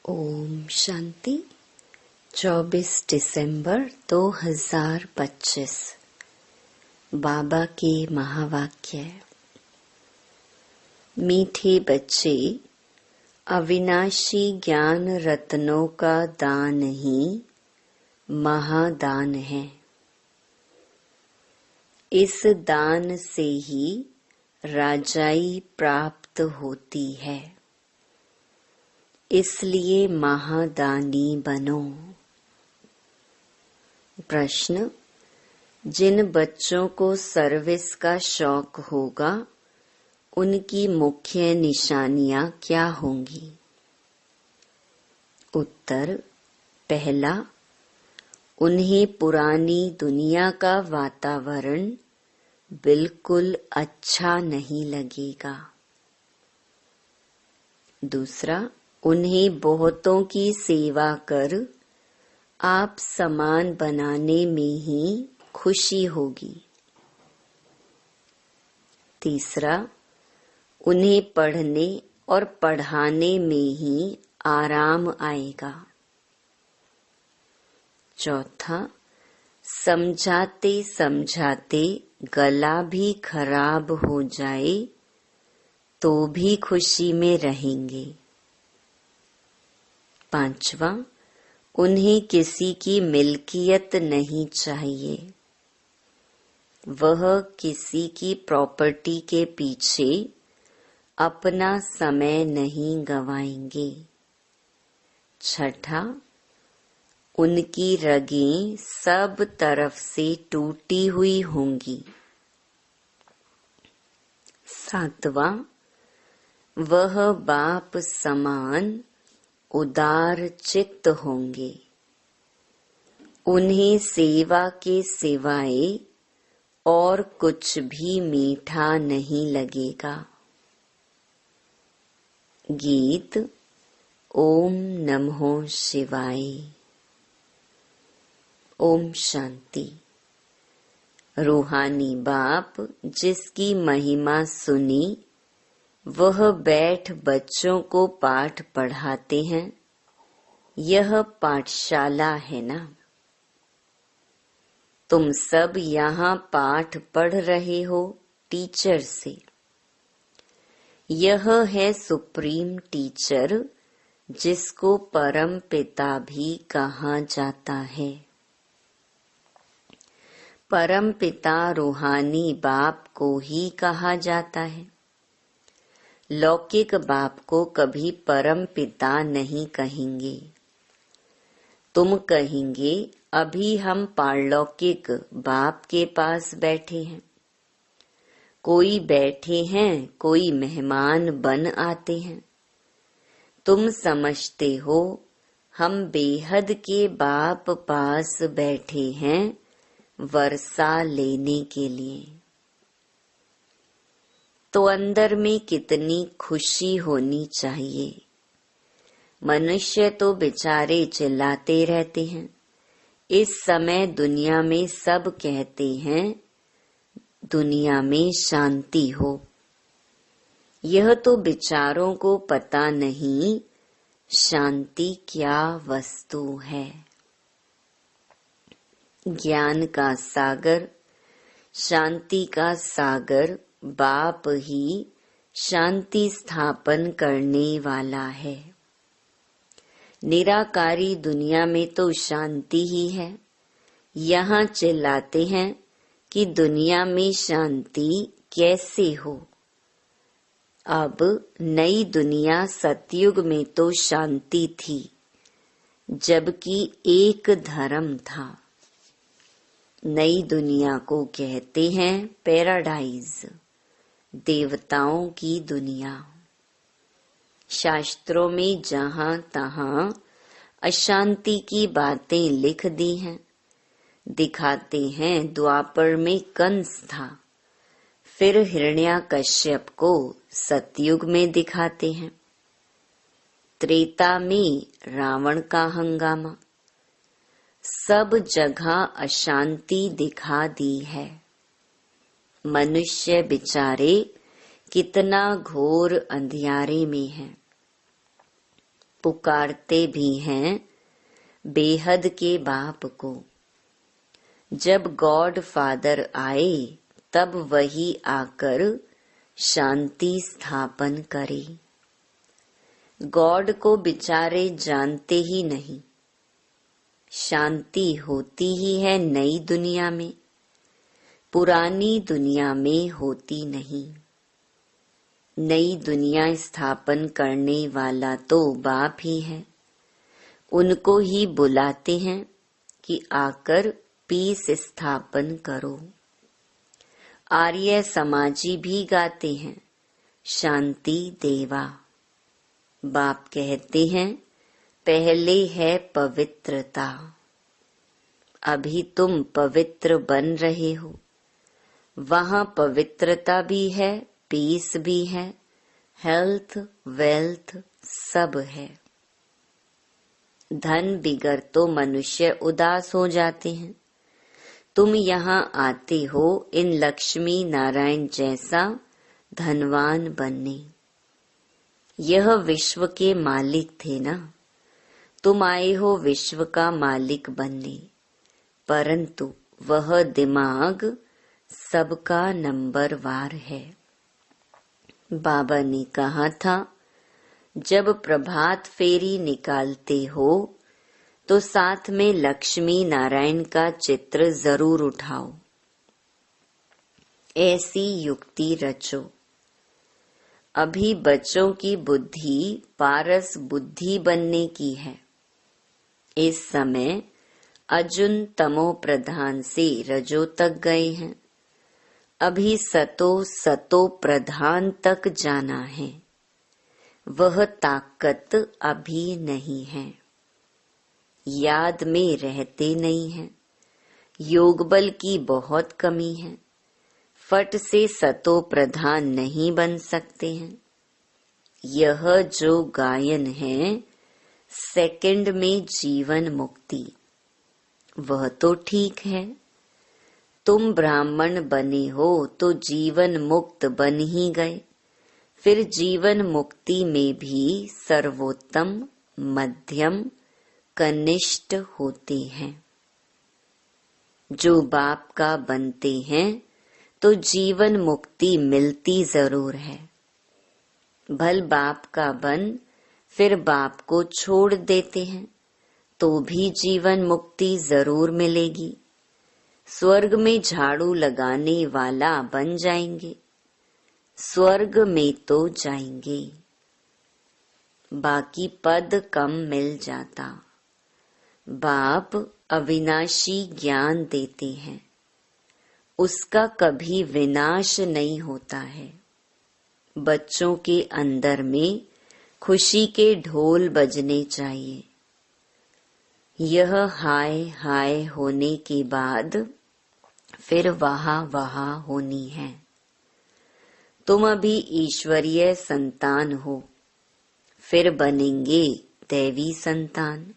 ओम शांति। 24 दिसंबर 2025 बाबा के महावाक्य। मीठे बच्चे, अविनाशी ज्ञान रत्नों का दान ही महादान है। इस दान से ही राजाई प्राप्त होती है, इसलिए महादानी बनो। प्रश्न: जिन बच्चों को सर्विस का शौक होगा, उनकी मुख्य निशानियां क्या होंगी? उत्तर: पहला, उन्हें पुरानी दुनिया का वातावरण बिल्कुल अच्छा नहीं लगेगा। दूसरा, उन्हें बहुतों की सेवा कर आप समान बनाने में ही खुशी होगी। तीसरा, उन्हें पढ़ने और पढ़ाने में ही आराम आएगा। चौथा, समझाते समझाते गला भी खराब हो जाए तो भी खुशी में रहेंगे। पांचवा, उन्हें किसी की मिल्कियत नहीं चाहिए। वह किसी की प्रॉपर्टी के पीछे अपना समय नहीं गवाएंगे। छठा, उनकी रगें सब तरफ से टूटी हुई होंगी। सातवां, वह बाप समान उदार चित्त होंगे। उन्हें सेवा के सिवाय और कुछ भी मीठा नहीं लगेगा। गीत। ओम नमो शिवाय। ओम शांति। रूहानी बाप जिसकी महिमा सुनी, वह बैठ बच्चों को पाठ पढ़ाते हैं। यह पाठशाला है ना? तुम सब यहाँ पाठ पढ़ रहे हो टीचर से। यह है सुप्रीम टीचर, जिसको परम पिता भी कहा जाता है। परम पिता रूहानी बाप को ही कहा जाता है। लौकिक बाप को कभी परम पिता नहीं कहेंगे। तुम कहेंगे अभी हम पारलौकिक बाप के पास बैठे हैं। कोई बैठे हैं, कोई मेहमान बन आते हैं। तुम समझते हो हम बेहद के बाप पास बैठे हैं वर्षा लेने के लिए। तो अंदर में कितनी खुशी होनी चाहिए। मनुष्य तो बेचारे चिल्लाते रहते हैं। इस समय दुनिया में सब कहते हैं दुनिया में शांति हो। यह तो बेचारों को पता नहीं शांति क्या वस्तु है। ज्ञान का सागर, शांति का सागर बाप ही शांति स्थापन करने वाला है। निराकारी दुनिया में तो शांति ही है। यहाँ चिल्लाते हैं कि दुनिया में शांति कैसे हो। अब नई दुनिया सतयुग में तो शांति थी, जबकि एक धर्म था। नई दुनिया को कहते हैं पैराडाइज, देवताओं की दुनिया। शास्त्रों में जहाँ तहाँ अशांति की बातें लिख दी हैं। दिखाते हैं द्वापर में कंस था, फिर हिरण्याकश्यप को सतयुग में दिखाते हैं। त्रेता में रावण का हंगामा। सब जगह अशांति दिखा दी है। मनुष्य बेचारे कितना घोर अंधियारे में है। पुकारते भी हैं बेहद के बाप को। जब गॉड फादर आए तब वही आकर शांति स्थापन करे। गॉड को बेचारे जानते ही नहीं। शांति होती ही है नई दुनिया में, पुरानी दुनिया में होती नहीं। नई दुनिया स्थापन करने वाला तो बाप ही है। उनको ही बुलाते हैं कि आकर पीस स्थापन करो। आर्य समाजी भी गाते हैं शांति देवा। बाप कहते हैं पहले है पवित्रता। अभी तुम पवित्र बन रहे हो। वहाँ पवित्रता भी है, पीस भी है, हेल्थ वेल्थ सब है। धन बिगर तो मनुष्य उदास हो जाते हैं। तुम यहाँ आते हो इन लक्ष्मी नारायण जैसा धनवान बनने। यह विश्व के मालिक थे ना, तुम आए हो विश्व का मालिक बनने। परंतु वह दिमाग सबका नंबरवार है। बाबा ने कहा था जब प्रभात फेरी निकालते हो तो साथ में लक्ष्मी नारायण का चित्र जरूर उठाओ। ऐसी युक्ति रचो। अभी बच्चों की बुद्धि पारस बुद्धि बनने की है। इस समय अजुन तमो प्रधान से रजो तक गए हैं। अभी सतो प्रधान तक जाना है। वह ताकत अभी नहीं है। याद में रहते नहीं हैं। योग बल की बहुत कमी है। फट से सतो प्रधान नहीं बन सकते हैं। यह जो गायन है सेकंड में जीवन मुक्ति, वह तो ठीक है। तुम ब्राह्मण बने हो तो जीवन मुक्त बन ही गए। फिर जीवन मुक्ति में भी सर्वोत्तम, मध्यम, कनिष्ठ होते हैं। जो बाप का बनते हैं तो जीवन मुक्ति मिलती जरूर है। भल बाप का बन फिर बाप को छोड़ देते हैं तो भी जीवन मुक्ति जरूर मिलेगी। स्वर्ग में झाड़ू लगाने वाला बन जाएंगे, स्वर्ग में तो जाएंगे। बाकी पद कम मिल जाता। बाप अविनाशी ज्ञान देते हैं, उसका कभी विनाश नहीं होता है। बच्चों के अंदर में खुशी के ढोल बजने चाहिए। यह हाय हाय होने के बाद फिर वहा वहा होनी है। तुम अभी ईश्वरीय संतान हो, फिर बनेंगे दैवी संतान।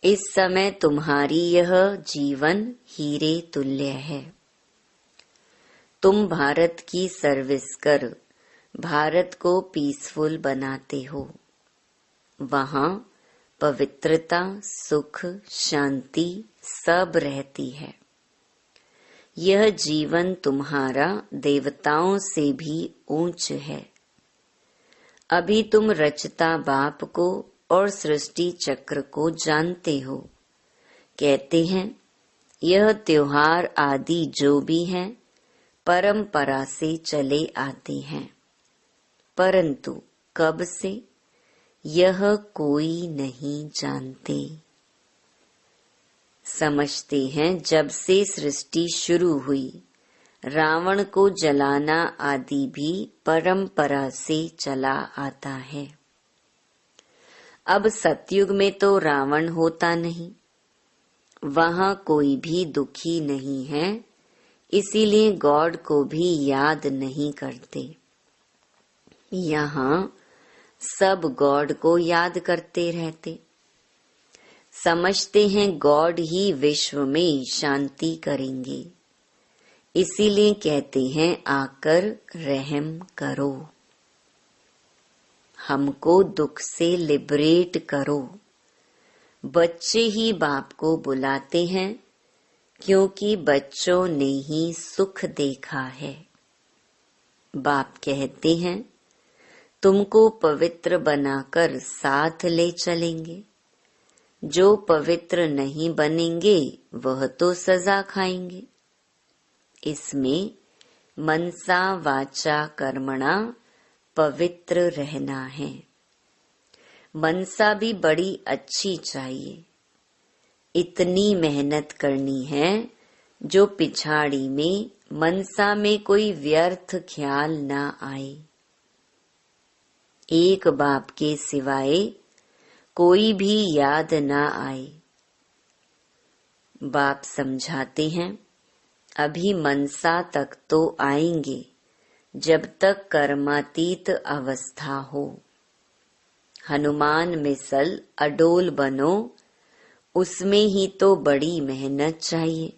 इस समय तुम्हारी यह जीवन हीरे तुल्य है। तुम भारत की सर्विस कर भारत को पीसफुल बनाते हो। वहाँ पवित्रता, सुख, शांति सब रहती है। यह जीवन तुम्हारा देवताओं से भी ऊंच है। अभी तुम रचता बाप को और सृष्टि चक्र को जानते हो। कहते हैं यह त्योहार आदि जो भी हैं परंपरा से चले आते हैं, परंतु कब से यह कोई नहीं जानते। समझते हैं जब से सृष्टि शुरू हुई रावण को जलाना आदि भी परंपरा से चला आता है। अब सतयुग में तो रावण होता नहीं, वहाँ कोई भी दुखी नहीं है, इसीलिए गॉड को भी याद नहीं करते। यहाँ सब गॉड को याद करते रहते। समझते हैं गॉड ही विश्व में शांति करेंगे, इसीलिए कहते हैं आकर रहम करो। हमको दुख से लिबरेट करो। बच्चे ही बाप को बुलाते हैं क्योंकि बच्चों ने ही सुख देखा है। बाप कहते हैं तुमको पवित्र बनाकर साथ ले चलेंगे। जो पवित्र नहीं बनेंगे वह तो सजा खाएंगे। इसमें मनसा वाचा कर्मणा पवित्र रहना है। मनसा भी बड़ी अच्छी चाहिए। इतनी मेहनत करनी है जो पिछाड़ी में मनसा में कोई व्यर्थ ख्याल ना आए। एक बाप के सिवाय कोई भी याद ना आए। बाप समझाते हैं अभी मनसा तक तो आएंगे जब तक कर्मातीत अवस्था हो। हनुमान मिसल अडोल बनो, उसमें ही तो बड़ी मेहनत चाहिए।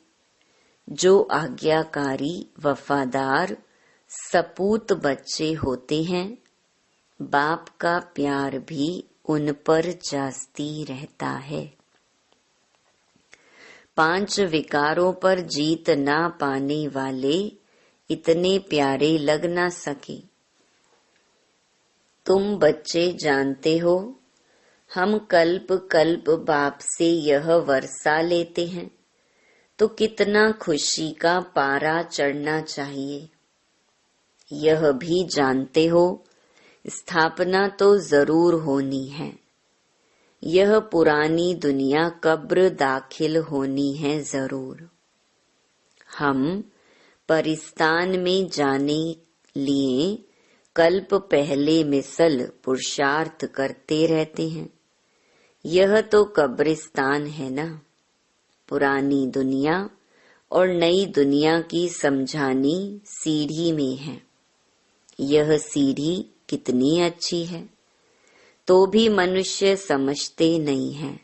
जो आज्ञाकारी वफादार सपूत बच्चे होते हैं, बाप का प्यार भी उन पर जास्ती रहता है। 5 विकारों पर जीत ना पाने वाले इतने प्यारे लग ना सके। तुम बच्चे जानते हो हम कल्प कल्प बाप से यह वर्षा लेते हैं तो कितना खुशी का पारा चढ़ना चाहिए। यह भी जानते हो स्थापना तो जरूर होनी है। यह पुरानी दुनिया कब्र दाखिल होनी है जरूर। हम परिस्तान में जाने लिए कल्प पहले मिसल पुरुषार्थ करते रहते हैं। यह तो कब्रिस्तान है ना। पुरानी दुनिया और नई दुनिया की समझानी सीढ़ी में है। यह सीढ़ी कितनी अच्छी है, तो भी मनुष्य समझते नहीं हैं।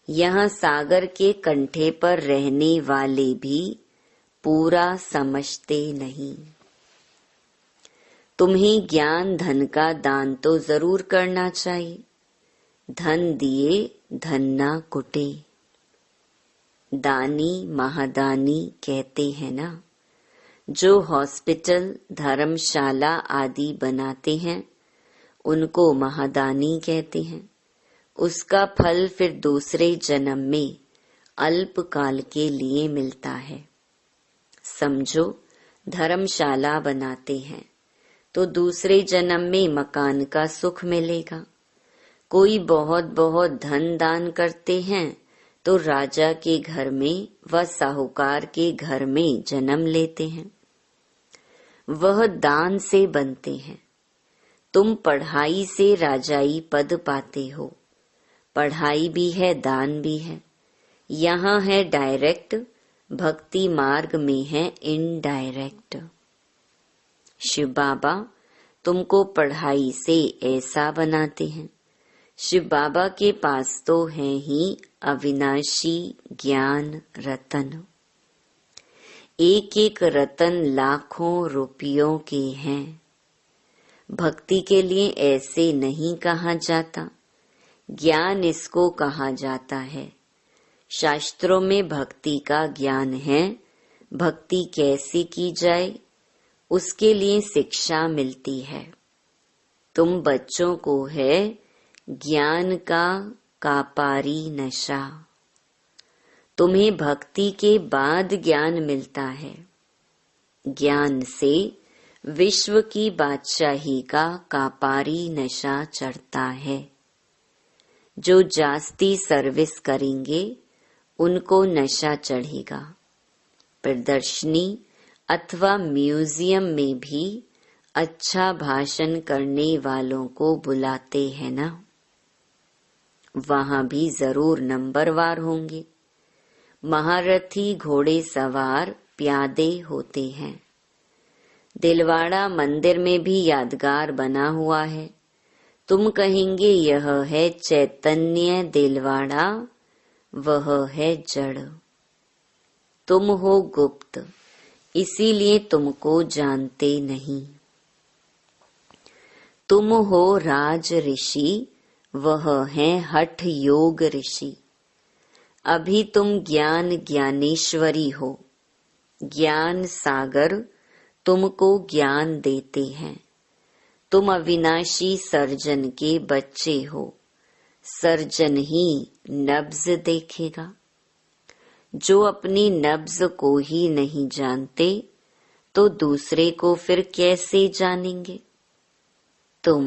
यहाँ सागर के कंठे पर रहने वाले भी पूरा समझते नहीं। तुम्हें ज्ञान धन का दान तो जरूर करना चाहिए। धन दिए धन ना कुटे। दानी महादानी कहते हैं ना। जो हॉस्पिटल धर्मशाला आदि बनाते हैं उनको महादानी कहते हैं। उसका फल फिर दूसरे जन्म में अल्पकाल के लिए मिलता है। समझो धर्मशाला बनाते हैं तो दूसरे जन्म में मकान का सुख मिलेगा। कोई बहुत बहुत धन दान करते हैं तो राजा के घर में व साहूकार के घर में जन्म लेते हैं। वह दान से बनते हैं। तुम पढ़ाई से राजाई पद पाते हो। पढ़ाई भी है दान भी है। यहाँ है डायरेक्ट, भक्ति मार्ग में है इनडायरेक्ट। शिव बाबा तुमको पढ़ाई से ऐसा बनाते हैं। शिव बाबा के पास तो है ही अविनाशी ज्ञान रतन। एक एक रतन लाखों रुपयों के हैं। भक्ति के लिए ऐसे नहीं कहा जाता। ज्ञान इसको कहा जाता है। शास्त्रों में भक्ति का ज्ञान है। भक्ति कैसे की जाए उसके लिए शिक्षा मिलती है। तुम बच्चों को है ज्ञान का कापारी नशा। तुम्हें भक्ति के बाद ज्ञान मिलता है। ज्ञान से विश्व की बादशाही का कापारी नशा चढ़ता है। जो जास्ती सर्विस करेंगे उनको नशा चढ़ेगा। प्रदर्शनी अथवा म्यूजियम में भी अच्छा भाषण करने वालों को बुलाते हैं ना। वहां भी जरूर नंबरवार होंगे। महारथी घोड़े सवार प्यादे होते हैं। दिलवाड़ा मंदिर में भी यादगार बना हुआ है। तुम कहेंगे यह है चैतन्य दिलवाड़ा, वह है जड़। तुम हो गुप्त, इसीलिए तुमको जानते नहीं। तुम हो राज ऋषि, वह हैं हठ योग ऋषि। अभी तुम ज्ञान ज्ञानेश्वरी हो, ज्ञान सागर तुमको ज्ञान देते हैं। तुम अविनाशी सर्जन के बच्चे हो, सर्जन ही नब्ज देखेगा। जो अपनी नब्ज को ही नहीं जानते तो दूसरे को फिर कैसे जानेंगे। तुम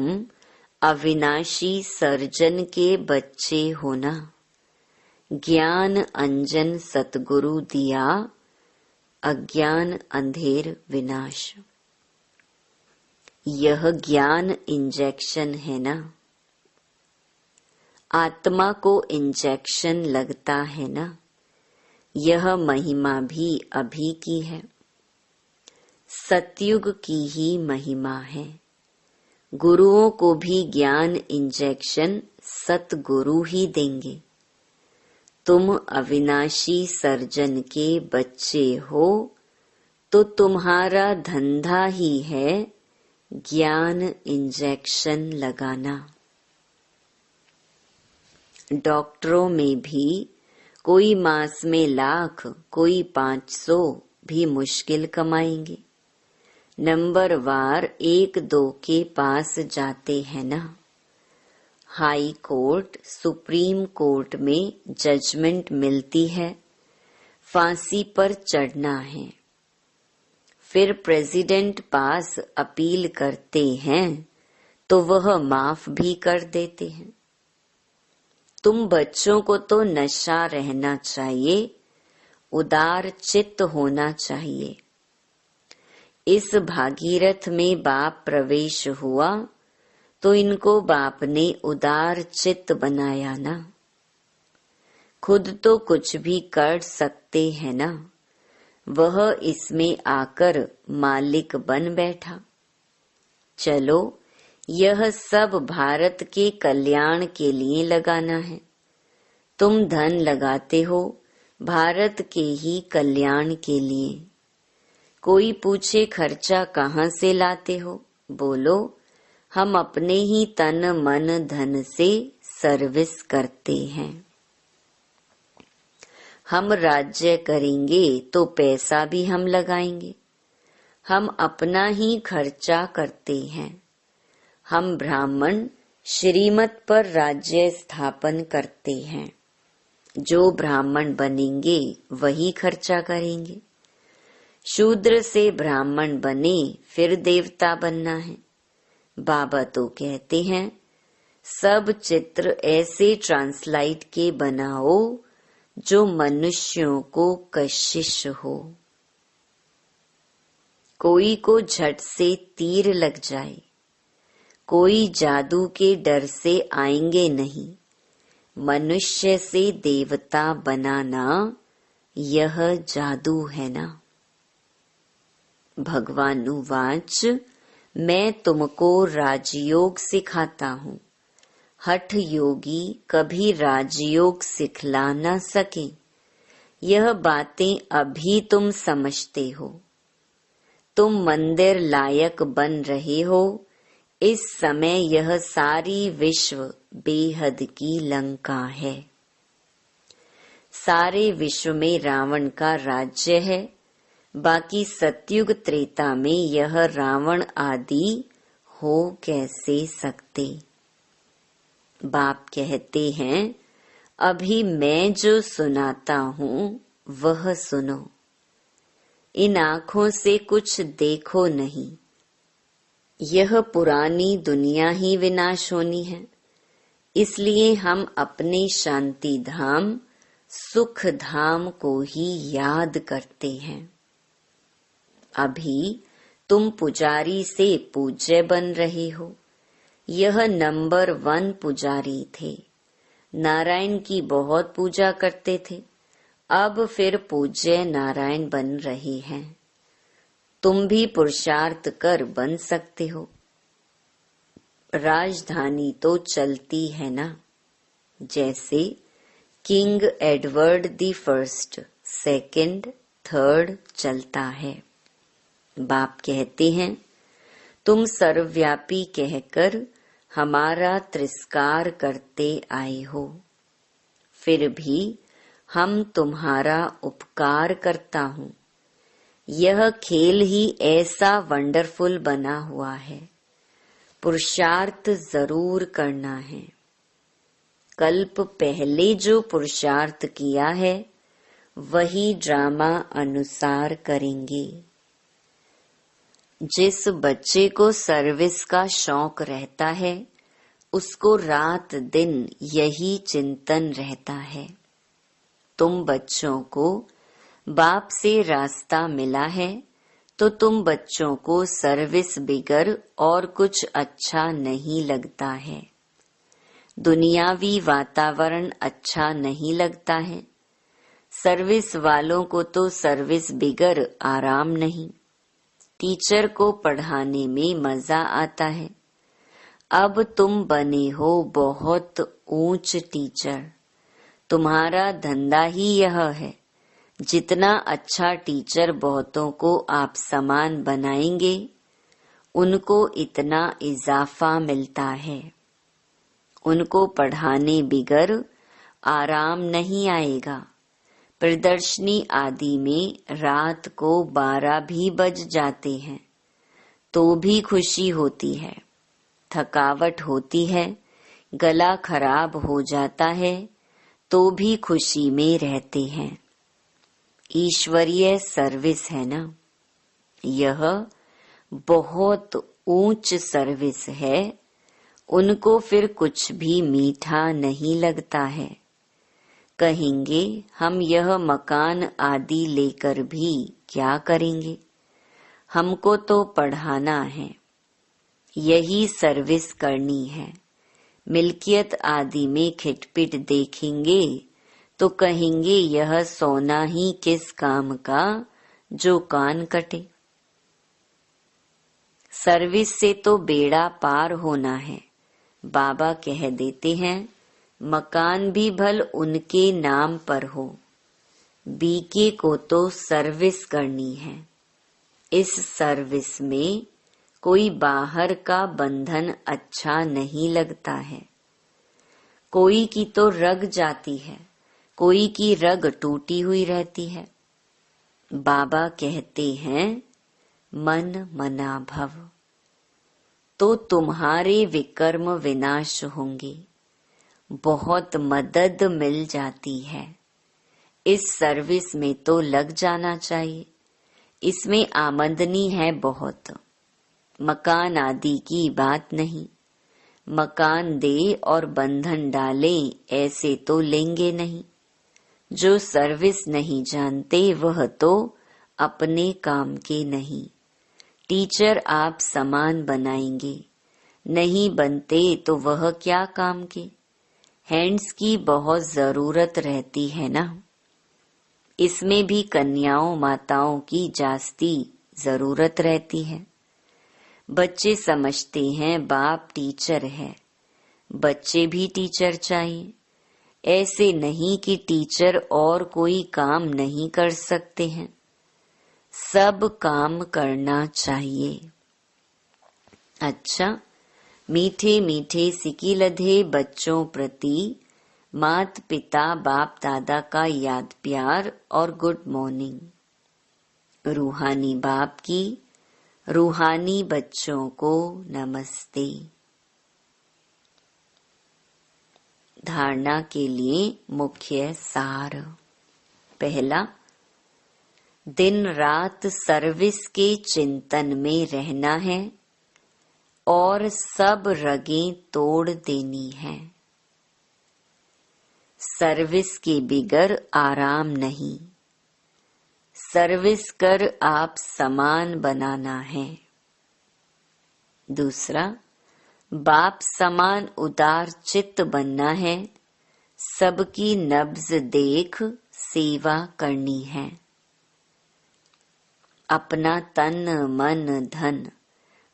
अविनाशी सर्जन के बच्चे हो ना। ज्ञान अंजन सतगुरु दिया, अज्ञान अंधेर विनाश। यह ज्ञान इंजेक्शन है ना। आत्मा को इंजेक्शन लगता है ना। यह महिमा भी अभी की है, सतयुग की ही महिमा है। गुरुओं को भी ज्ञान इंजेक्शन सतगुरु ही देंगे। तुम अविनाशी सर्जन के बच्चे हो तो तुम्हारा धंधा ही है ज्ञान इंजेक्शन लगाना। डॉक्टरों में भी कोई मास में 1,00,000, कोई 500 भी मुश्किल कमाएंगे। नंबरवार 1-2 के पास जाते हैं ना। हाई कोर्ट, सुप्रीम कोर्ट में जजमेंट मिलती है, फांसी पर चढ़ना है। फिर प्रेसिडेंट पास अपील करते हैं तो वह माफ भी कर देते हैं। तुम बच्चों को तो नशा रहना चाहिए, उदार चित्त होना चाहिए। इस भागीरथ में बाप प्रवेश हुआ तो इनको बाप ने उदार चित्त बनाया ना। खुद तो कुछ भी कर सकते हैं ना, वह इसमें आकर मालिक बन बैठा। चलो, यह सब भारत के कल्याण के लिए लगाना है। तुम धन लगाते हो भारत के ही कल्याण के लिए। कोई पूछे खर्चा कहाँ से लाते हो, बोलो हम अपने ही तन मन धन से सर्विस करते हैं। हम राज्य करेंगे तो पैसा भी हम लगाएंगे। हम अपना ही खर्चा करते हैं। हम ब्राह्मण श्रीमत पर राज्य स्थापन करते हैं। जो ब्राह्मण बनेंगे वही खर्चा करेंगे। शूद्र से ब्राह्मण बने फिर देवता बनना है। बाबा तो कहते हैं सब चित्र ऐसे ट्रांसलाइट के बनाओ जो मनुष्यों को कशिश हो। कोई को झट से तीर लग जाए, कोई जादू के डर से आएंगे नहीं। मनुष्य से देवता बनाना यह जादू है ना। भगवानुवाच मैं तुमको राजयोग सिखाता हूँ। हठ योगी कभी राजयोग सिखला न सके। यह बातें अभी तुम समझते हो। तुम मंदिर लायक बन रहे हो। इस समय यह सारी विश्व बेहद की लंका है। सारे विश्व में रावण का राज्य है। बाकी सतयुग त्रेता में यह रावण आदि हो कैसे सकते। बाप कहते हैं अभी मैं जो सुनाता हूँ वह सुनो। इन आँखों से कुछ देखो नहीं। यह पुरानी दुनिया ही विनाश होनी है। इसलिए हम अपने शांति धाम सुख धाम को ही याद करते हैं। अभी तुम पुजारी से पूज्य बन रहे हो। यह नंबर 1 पुजारी थे। नारायण की बहुत पूजा करते थे। अब फिर पूज्य नारायण बन रहे हैं। तुम भी पुरुषार्थ कर बन सकते हो। राजधानी तो चलती है ना। जैसे king Edward the first, second, third चलता है। बाप कहते हैं तुम सर्वव्यापी कहकर हमारा तिरस्कार करते आए हो, फिर भी हम तुम्हारा उपकार करता हूँ। यह खेल ही ऐसा वंडरफुल बना हुआ है, पुरुषार्थ जरूर करना है। कल्प पहले जो पुरुषार्थ किया है वही ड्रामा अनुसार करेंगे। जिस बच्चे को सर्विस का शौक रहता है उसको रात दिन यही चिंतन रहता है। तुम बच्चों को बाप से रास्ता मिला है तो तुम बच्चों को सर्विस बिगर और कुछ अच्छा नहीं लगता है। दुनियावी वातावरण अच्छा नहीं लगता है। सर्विस वालों को तो सर्विस बिगर आराम नहीं। टीचर को पढ़ाने में मजा आता है। अब तुम बने हो बहुत ऊंच टीचर। तुम्हारा धंधा ही यह है। जितना अच्छा टीचर बहुतों को आप समान बनाएंगे उनको इतना इजाफा मिलता है। उनको पढ़ाने बिगर आराम नहीं आएगा। प्रदर्शनी आदि में रात को 12 भी बज जाते हैं तो भी खुशी होती है। थकावट होती है, गला खराब हो जाता है तो भी खुशी में रहते हैं। ईश्वरीय सर्विस है ना, यह बहुत ऊंच सर्विस है। उनको फिर कुछ भी मीठा नहीं लगता है। कहेंगे हम यह मकान आदि लेकर भी क्या करेंगे, हमको तो पढ़ाना है, यही सर्विस करनी है। मिल्कियत आदि में खिटपिट देखेंगे तो कहेंगे यह सोना ही किस काम का जो कान कटे। सर्विस से तो बेड़ा पार होना है। बाबा कह देते हैं मकान भी भल उनके नाम पर हो, बीके को तो सर्विस करनी है। इस सर्विस में कोई बाहर का बंधन अच्छा नहीं लगता है। कोई की तो रग जाती है, कोई की रग टूटी हुई रहती है। बाबा कहते हैं मन मना भव, तो तुम्हारे विकर्म विनाश होंगे। बहुत मदद मिल जाती है। इस सर्विस में तो लग जाना चाहिए। इसमें आमदनी है बहुत। मकान आदि की बात नहीं। मकान दे और बंधन डाले ऐसे तो लेंगे नहीं। जो सर्विस नहीं जानते वह तो अपने काम के नहीं। टीचर आप समान बनाएंगे, नहीं बनते तो वह क्या काम के। हैंड्स की बहुत जरूरत रहती है ना। इसमें भी कन्याओं माताओं की जास्ती जरूरत रहती है। बच्चे समझते हैं बाप टीचर है, बच्चे भी टीचर चाहिए। ऐसे नहीं कि टीचर और कोई काम नहीं कर सकते हैं, सब काम करना चाहिए। अच्छा, मीठे मीठे सिकीलधे बच्चों प्रति मात पिता बाप दादा का याद प्यार और गुड मॉर्निंग। रूहानी बाप की रूहानी बच्चों को नमस्ते। धारणा के लिए मुख्य सार। पहला, दिन रात सर्विस के चिंतन में रहना है और सब रगें तोड़ देनी है। सर्विस के बिगर आराम नहीं। सर्विस कर आप समान बनाना है। दूसरा, बाप समान उदार चित्त बनना है। सबकी नब्ज देख सेवा करनी है। अपना तन मन धन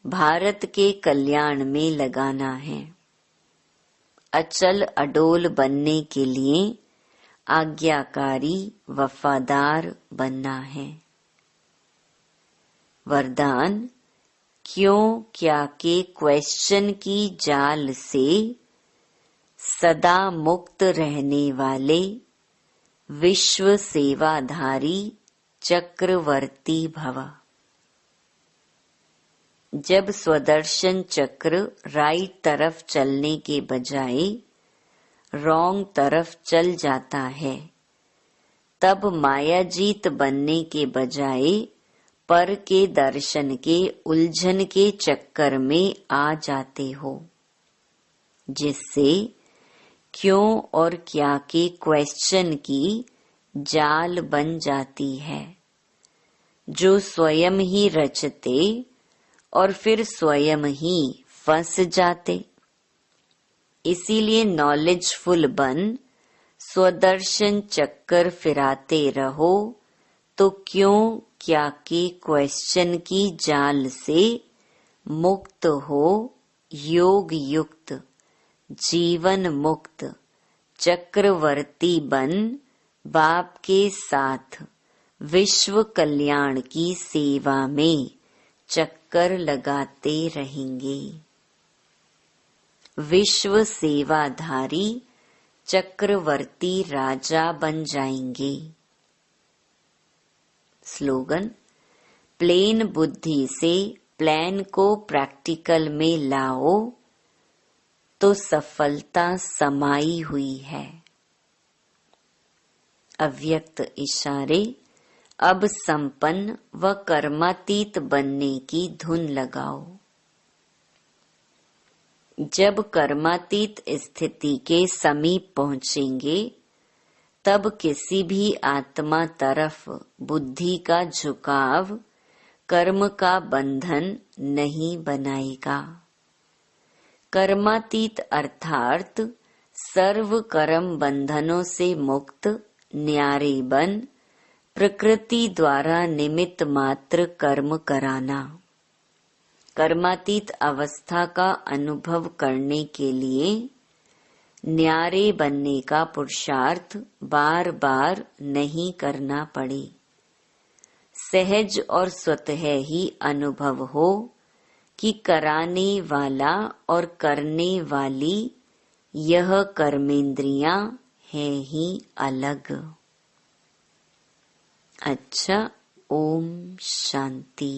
भारत के कल्याण में लगाना है। अचल अडोल बनने के लिए आज्ञाकारी वफादार बनना है। वरदान, क्यों क्या के क्वेश्चन की जाल से सदा मुक्त रहने वाले विश्व सेवाधारी चक्रवर्ती भव। जब स्वदर्शन चक्र राइट तरफ चलने के बजाय रॉन्ग तरफ चल जाता है, तब मायाजीत बनने के बजाय पर के दर्शन के उलझन के चक्कर में आ जाते हो, जिससे क्यों और क्या के क्वेश्चन की जाल बन जाती है, जो स्वयं ही रचते और फिर स्वयं ही फंस जाते। इसीलिए नॉलेजफुल बन स्वदर्शन चक्कर फिराते रहो, तो क्यों क्या के क्वेश्चन की जाल से मुक्त हो, योग युक्त जीवन मुक्त चक्रवर्ती बन बाप के साथ विश्व कल्याण की सेवा में चक्कर लगाते रहेंगे। विश्व सेवाधारी चक्रवर्ती राजा बन जाएंगे। स्लोगन: प्लेन बुद्धि से प्लान को प्रैक्टिकल में लाओ तो सफलता समाई हुई है। अव्यक्त इशारे: अब संपन्न व कर्मातीत बनने की धुन लगाओ। जब कर्मातीत स्थिति के समीप पहुंचेंगे, तब किसी भी आत्मा तरफ बुद्धि का झुकाव कर्म का बंधन नहीं बनाएगा। कर्मातीत अर्थात सर्व कर्म बंधनों से मुक्त न्यारे बन प्रकृति द्वारा निमित्त मात्र कर्म कराना। कर्मातीत अवस्था का अनुभव करने के लिए न्यारे बनने का पुरुषार्थ बार बार नहीं करना पड़े। सहज और स्वतः ही अनुभव हो कि कराने वाला और करने वाली यह कर्मेंद्रियां हैं ही अलग। अच्छा, ओम शांति।